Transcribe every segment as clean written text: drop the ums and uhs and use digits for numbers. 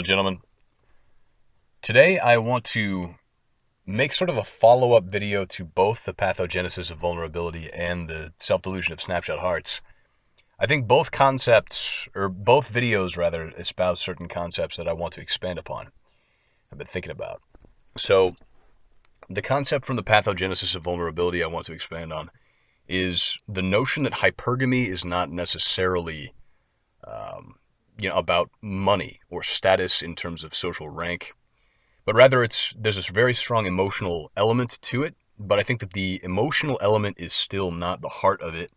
gentlemen. Today I want to make sort of a follow-up video to both the pathogenesis of vulnerability and the self-delusion of snapshot hearts. I think both concepts, or both videos rather, espouse certain concepts that I want to expand upon. I've been thinking about. So, the concept from the pathogenesis of vulnerability I want to expand on is the notion that hypergamy is not necessarily about money or status in terms of social rank, but rather there's this very strong emotional element to it. But I think that the emotional element is still not the heart of it,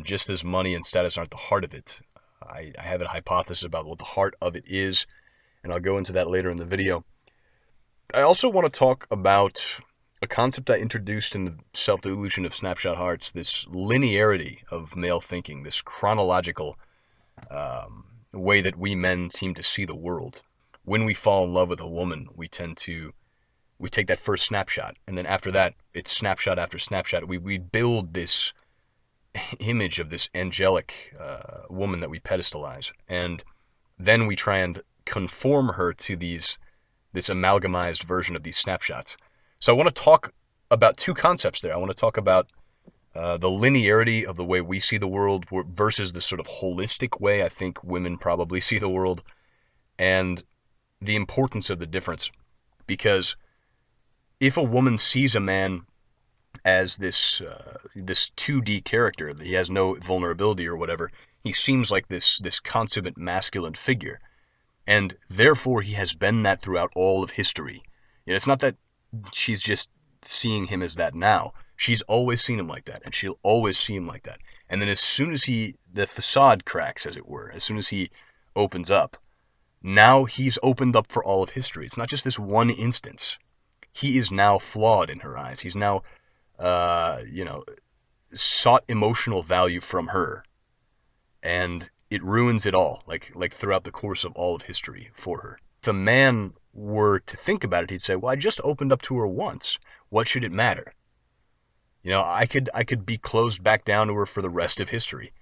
just as money and status aren't the heart of it. I have a hypothesis about what the heart of it is, and I'll go into that later in the video. I also want to talk about a concept I introduced in the self-delusion of snapshot hearts, this linearity of male thinking, this chronological way that we men seem to see the world. When we fall in love with a woman, we take that first snapshot, and then after that, it's snapshot after snapshot. We build this image of this angelic woman that we pedestalize, and then we try and conform her to this amalgamized version of these snapshots. So I want to talk about two concepts there. I want to talk about the linearity of the way we see the world versus the sort of holistic way I think women probably see the world, and the importance of the difference. Because if a woman sees a man as this 2D character, that he has no vulnerability or whatever, he seems like this consummate masculine figure, and therefore he has been that throughout all of history. It's not that she's just seeing him as that now. She's always seen him like that, and she'll always see him like that. And then as soon as the facade cracks, as it were, as soon as he opens up, now he's opened up for all of history. It's not just this one instance. He is now flawed in her eyes. He's now, sought emotional value from her, and it ruins it all, like throughout the course of all of history for her. If a man were to think about it, he'd say, well, I just opened up to her once. What should it matter? I could be closed back down to her for the rest of history.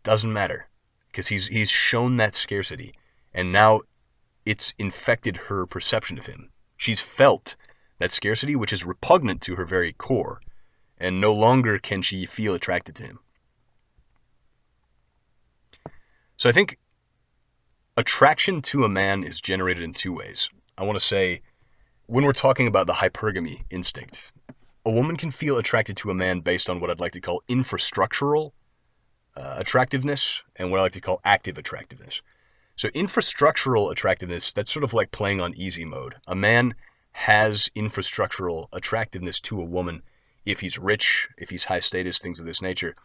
Doesn't matter, because he's shown that scarcity, and now it's infected her perception of him. She's felt that scarcity, which is repugnant to her very core, and no longer can she feel attracted to him. So I think attraction to a man is generated in two ways. I want to say, when we're talking about the hypergamy instinct, a woman can feel attracted to a man based on what I'd like to call infrastructural attractiveness and what I like to call active attractiveness. So infrastructural attractiveness, that's sort of like playing on easy mode. A man has infrastructural attractiveness to a woman if he's rich, if he's high status, things of this nature.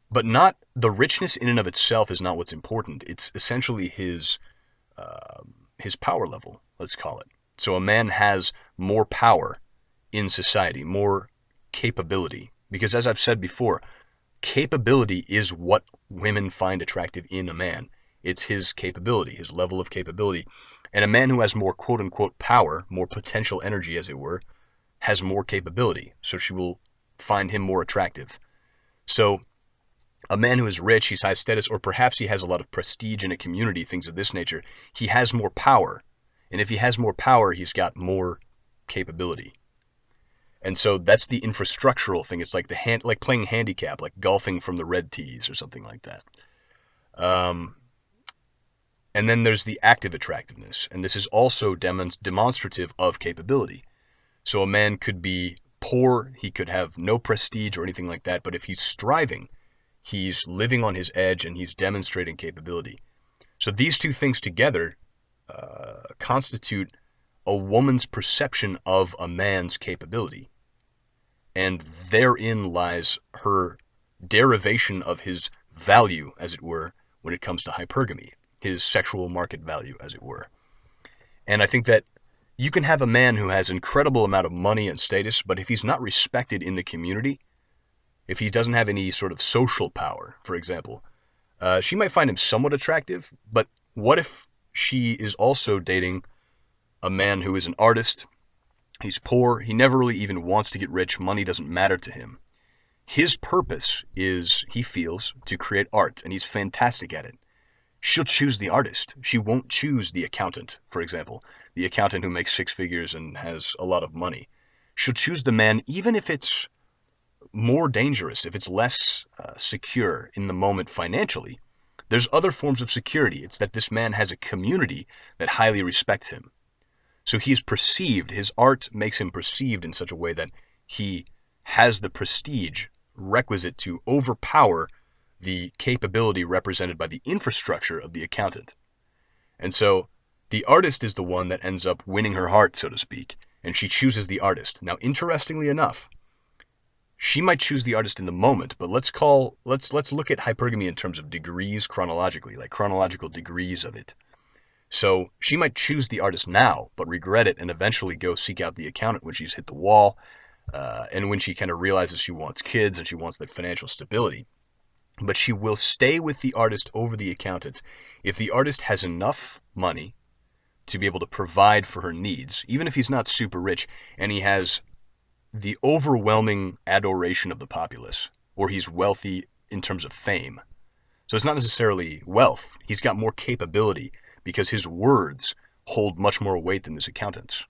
But not the richness in and of itself is not what's important. It's essentially his power level, let's call it. So a man has more power in society, more capability. Because as I've said before, capability is what women find attractive in a man. It's his capability, his level of capability. And a man who has more quote-unquote power, more potential energy, as it were, has more capability. So she will find him more attractive. So a man who is rich, he's high status, or perhaps he has a lot of prestige in a community, things of this nature, he has more power. And if he has more power, he's got more capability. And so that's the infrastructural thing. It's like like playing handicap, like golfing from the red tees or something like that. And then there's the active attractiveness, and this is also demonstrative of capability. So a man could be poor, he could have no prestige or anything like that, but if he's striving, he's living on his edge and he's demonstrating capability. So these two things together constitute a woman's perception of a man's capability. And therein lies her derivation of his value, as it were, when it comes to hypergamy, his sexual market value, as it were. And I think that you can have a man who has incredible amount of money and status, but if he's not respected in the community, if he doesn't have any sort of social power, for example, she might find him somewhat attractive, but what if she is also dating a man who is an artist? He's poor, he never really even wants to get rich, money doesn't matter to him. His purpose is, he feels, to create art, and he's fantastic at it. she'll choose the artist. She won't choose the accountant, for example, the accountant who makes six figures and has a lot of money. She'll choose the man even if it's more dangerous, if it's less secure in the moment financially. There's other forms of security. It's that this man has a community that highly respects him. So he is perceived, his art makes him perceived in such a way that he has the prestige requisite to overpower the capability represented by the infrastructure of the accountant. And so the artist is the one that ends up winning her heart, so to speak, and she chooses the artist. Now, interestingly enough, she might choose the artist in the moment, but let's look at hypergamy in terms of degrees chronologically, like chronological degrees of it. So she might choose the artist now, but regret it and eventually go seek out the accountant when she's hit the wall, and when she kind of realizes she wants kids and she wants the financial stability. But she will stay with the artist over the accountant if the artist has enough money to be able to provide for her needs, even if he's not super rich, and he has the overwhelming adoration of the populace, or he's wealthy in terms of fame. So it's not necessarily wealth. He's got more capability because his words hold much more weight than this accountant's.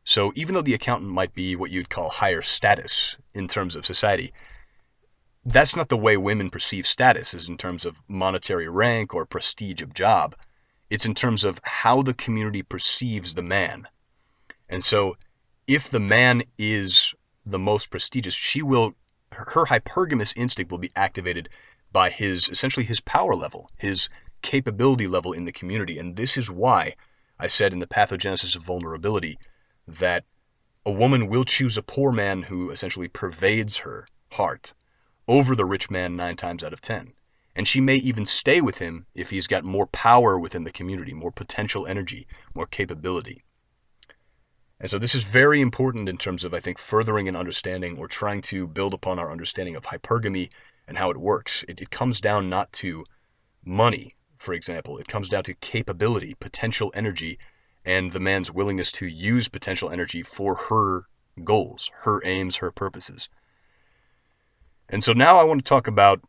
So even though the accountant might be what you'd call higher status in terms of society, that's not the way women perceive status, is in terms of monetary rank or prestige of job. It's in terms of how the community perceives the man. And so if the man is the most prestigious, her hypergamous instinct will be activated by essentially his power level, his capability level in the community. And this is why I said in the pathogenesis of vulnerability that a woman will choose a poor man who essentially pervades her heart over the rich man 9 times out of 10. And she may even stay with him if he's got more power within the community, more potential energy, more capability. And so this is very important in terms of, I think, furthering an understanding or trying to build upon our understanding of hypergamy and how it works. It comes down not to money, for example. It comes down to capability, potential energy, and the man's willingness to use potential energy for her goals, her aims, her purposes. And so now I want to talk about,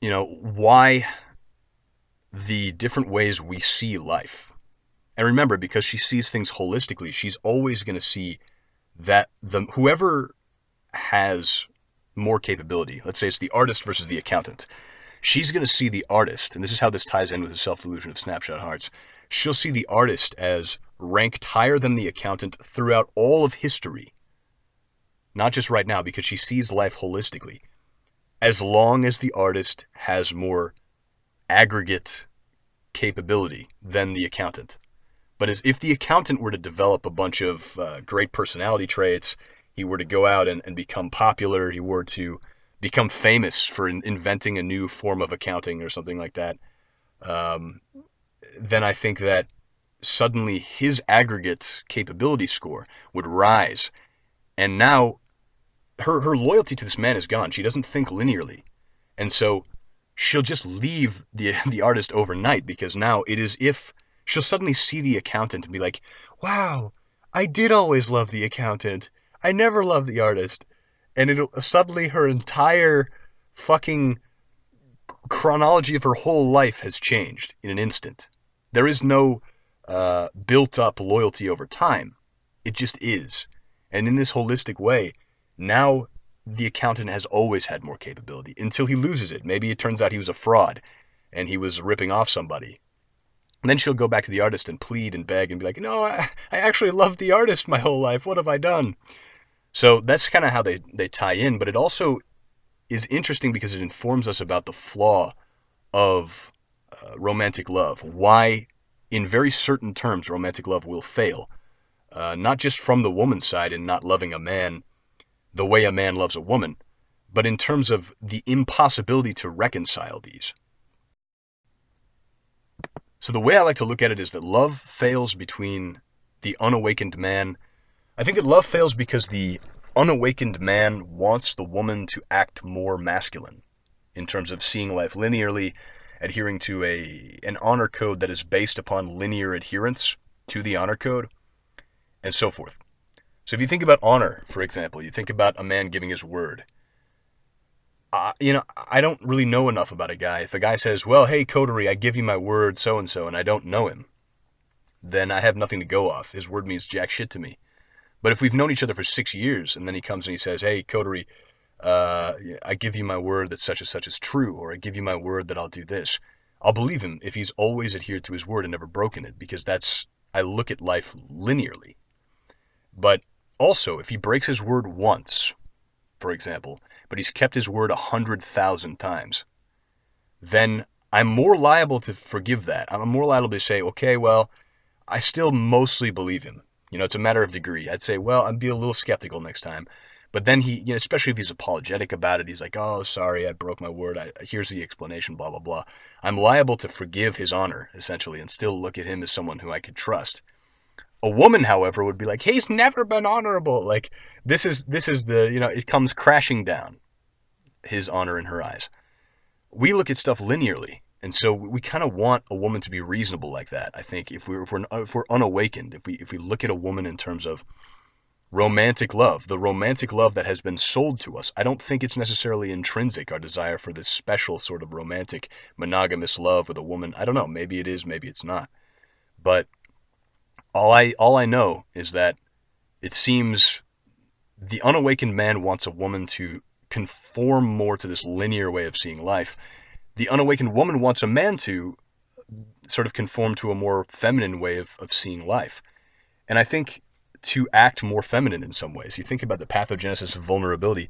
why the different ways we see life. And remember, because she sees things holistically, she's always going to see that whoever has more capability, let's say it's the artist versus the accountant, she's going to see the artist, and this is how this ties in with the self-delusion of snapshot hearts. She'll see the artist as ranked higher than the accountant throughout all of history, not just right now, because she sees life holistically. As long as the artist has more aggregate capability than the accountant. But as if the accountant were to develop a bunch of great personality traits, he were to go out and become popular, he were to become famous for inventing a new form of accounting or something like that, then I think that suddenly his aggregate capability score would rise. And now her loyalty to this man is gone. She doesn't think linearly. And so she'll just leave the artist overnight, because now it is if she'll suddenly see the accountant and be like, wow, I did always love the accountant. I never loved the artist. And it'll suddenly her entire fucking chronology of her whole life has changed in an instant. There is no built up loyalty over time. It just is. And in this holistic way, now the accountant has always had more capability until he loses it. Maybe it turns out he was a fraud and he was ripping off somebody. And then she'll go back to the artist and plead and beg and be like, no, I actually loved the artist my whole life. What have I done? So that's kind of how they tie in. But it also is interesting because it informs us about the flaw of romantic love. Why, in very certain terms, romantic love will fail. Not just from the woman's side in not loving a man the way a man loves a woman, but in terms of the impossibility to reconcile these. So the way I like to look at it is that love fails between the unawakened man. I think that love fails because the unawakened man wants the woman to act more masculine in terms of seeing life linearly, adhering to an honor code that is based upon linear adherence to the honor code, and so forth. So if you think about honor, for example, you think about a man giving his word. I don't really know enough about a guy. If a guy says, well, hey, Coterie, I give you my word, so-and-so, and I don't know him, then I have nothing to go off. His word means jack shit to me. But if we've known each other for 6 years, and then he comes and he says, hey, Coterie, I give you my word that such and such is true, or I give you my word that I'll do this, I'll believe him if he's always adhered to his word and never broken it, because I look at life linearly. But also, if he breaks his word once, for example, but he's kept his word 100,000 times, then I'm more liable to forgive that. I'm more liable to say, okay, well, I still mostly believe him. It's a matter of degree. I'd say, well, I'd be a little skeptical next time. But then especially if he's apologetic about it, he's like, oh, sorry, I broke my word. Here's the explanation, blah, blah, blah. I'm liable to forgive his honor, essentially, and still look at him as someone who I could trust. A woman, however, would be like, he's never been honorable. Like, this is it comes crashing down, his honor in her eyes. We look at stuff linearly. And so we kind of want a woman to be reasonable like that. I think if we're unawakened, if we look at a woman in terms of romantic love, the romantic love that has been sold to us, I don't think it's necessarily intrinsic, our desire for this special sort of romantic monogamous love with a woman. I don't know, maybe it is, maybe it's not. But all I know is that it seems the unawakened man wants a woman to conform more to this linear way of seeing life. The unawakened woman wants a man to sort of conform to a more feminine way of seeing life. And I think to act more feminine in some ways, you think about the pathogenesis of vulnerability,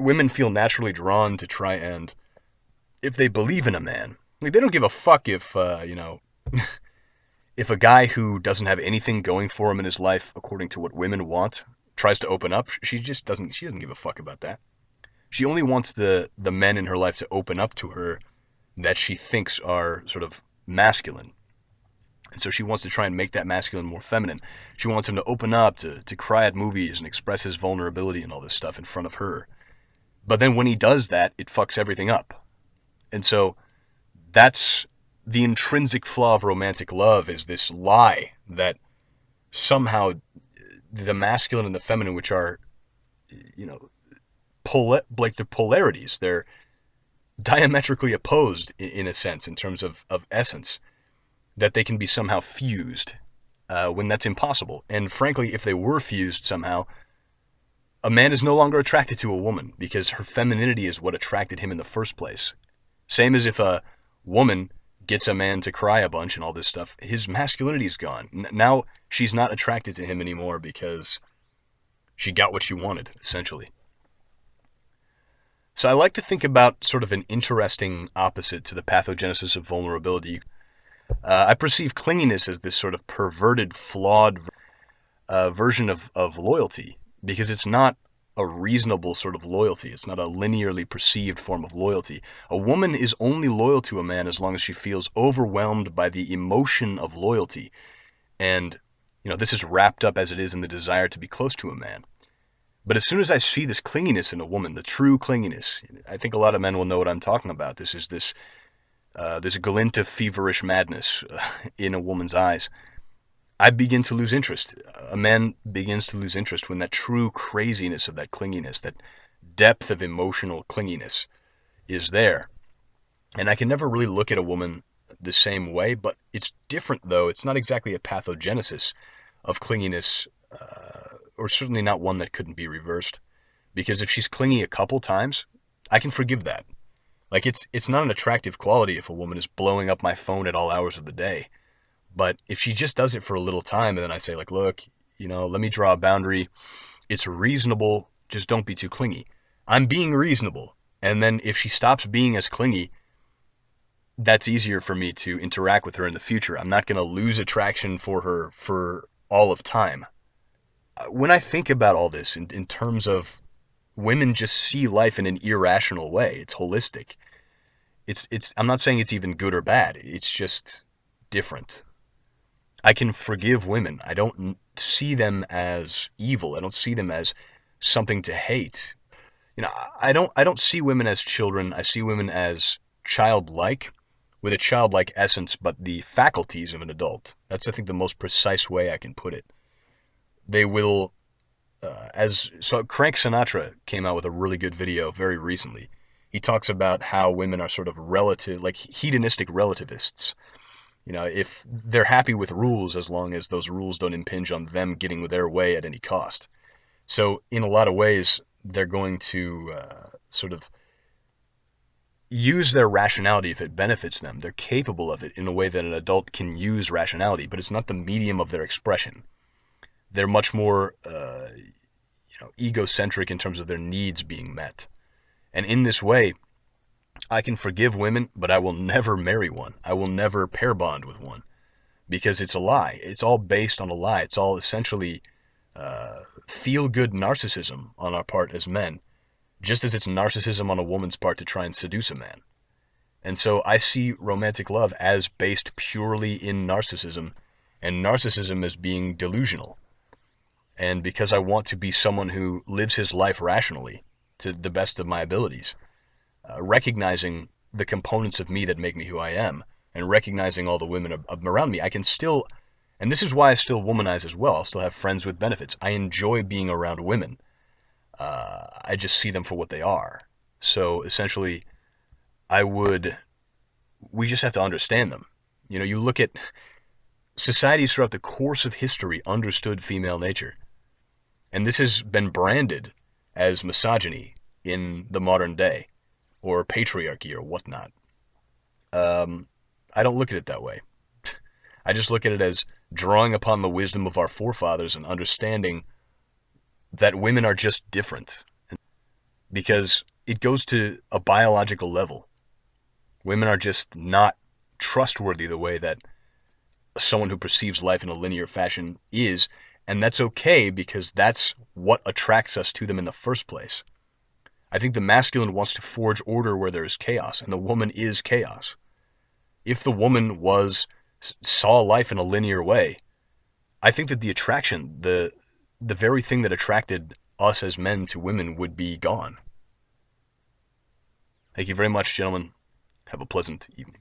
women feel naturally drawn to try and, if they believe in a man, like they don't give a fuck if, if a guy who doesn't have anything going for him in his life according to what women want tries to open up, she doesn't give a fuck about that. She only wants the men in her life to open up to her that she thinks are sort of masculine. And so she wants to try and make that masculine more feminine. She wants him to open up, to cry at movies and express his vulnerability and all this stuff in front of her. But then when he does that, it fucks everything up. And so that's the intrinsic flaw of romantic love, is this lie that somehow the masculine and the feminine, which are, like they're polarities. They're diametrically opposed in a sense in terms of essence, that they can be somehow fused when that's impossible. And frankly, if they were fused somehow, a man is no longer attracted to a woman because her femininity is what attracted him in the first place. Same as if a woman gets a man to cry a bunch and all this stuff, his masculinity is gone. Now she's not attracted to him anymore because she got what she wanted, essentially. So I like to think about sort of an interesting opposite to the pathogenesis of vulnerability. I perceive clinginess as this sort of perverted, flawed version of loyalty, because it's not a reasonable sort of loyalty. It's not a linearly perceived form of loyalty. A woman is only loyal to a man as long as she feels overwhelmed by the emotion of loyalty. And, this is wrapped up as it is in the desire to be close to a man. But as soon as I see this clinginess in a woman, the true clinginess, I think a lot of men will know what I'm talking about. This is this glint of feverish madness in a woman's eyes. I begin to lose interest. A man begins to lose interest when that true craziness of that clinginess, that depth of emotional clinginess is there. And I can never really look at a woman the same way, but it's different though. It's not exactly a pathogenesis of clinginess, or certainly not one that couldn't be reversed. Because if she's clingy a couple times, I can forgive that. Like, it's not an attractive quality if a woman is blowing up my phone at all hours of the day. But if she just does it for a little time, and then I say, like, look, let me draw a boundary. It's reasonable. Just don't be too clingy. I'm being reasonable. And then if she stops being as clingy, that's easier for me to interact with her in the future. I'm not going to lose attraction for her for all of time. When I think about all this in terms of women just see life in an irrational way, it's holistic. I'm not saying it's even good or bad. It's just different. I can forgive women. I don't see them as evil. I don't see them as something to hate. I don't see women as children. I see women as childlike, with a childlike essence, but the faculties of an adult. That's, I think, the most precise way I can put it. They will, so Frank Sinatra came out with a really good video very recently. He talks about how women are sort of relative, like hedonistic relativists. If they're happy with rules as long as those rules don't impinge on them getting their way at any cost. So in a lot of ways, they're going to sort of use their rationality if it benefits them. They're capable of it in a way that an adult can use rationality, but it's not the medium of their expression. They're much more egocentric in terms of their needs being met. And in this way, I can forgive women, but I will never marry one. I will never pair bond with one, because it's a lie. It's all based on a lie. It's all essentially feel-good narcissism on our part as men, just as it's narcissism on a woman's part to try and seduce a man. And so I see romantic love as based purely in narcissism, and narcissism as being delusional. And because I want to be someone who lives his life rationally, to the best of my abilities, recognizing the components of me that make me who I am, and recognizing all the women around me, I can still, and this is why I still womanize as well. I'll still have friends with benefits. I enjoy being around women. I just see them for what they are. So essentially, we just have to understand them. You look at societies throughout the course of history understood female nature. And this has been branded as misogyny in the modern day, or patriarchy or whatnot. I don't look at it that way. I just look at it as drawing upon the wisdom of our forefathers and understanding that women are just different. Because it goes to a biological level. Women are just not trustworthy the way that someone who perceives life in a linear fashion is, and that's okay because that's what attracts us to them in the first place. I think the masculine wants to forge order where there is chaos, and the woman is chaos. If the woman saw life in a linear way, I think that the attraction, the very thing that attracted us as men to women would be gone. Thank you very much, gentlemen. Have a pleasant evening.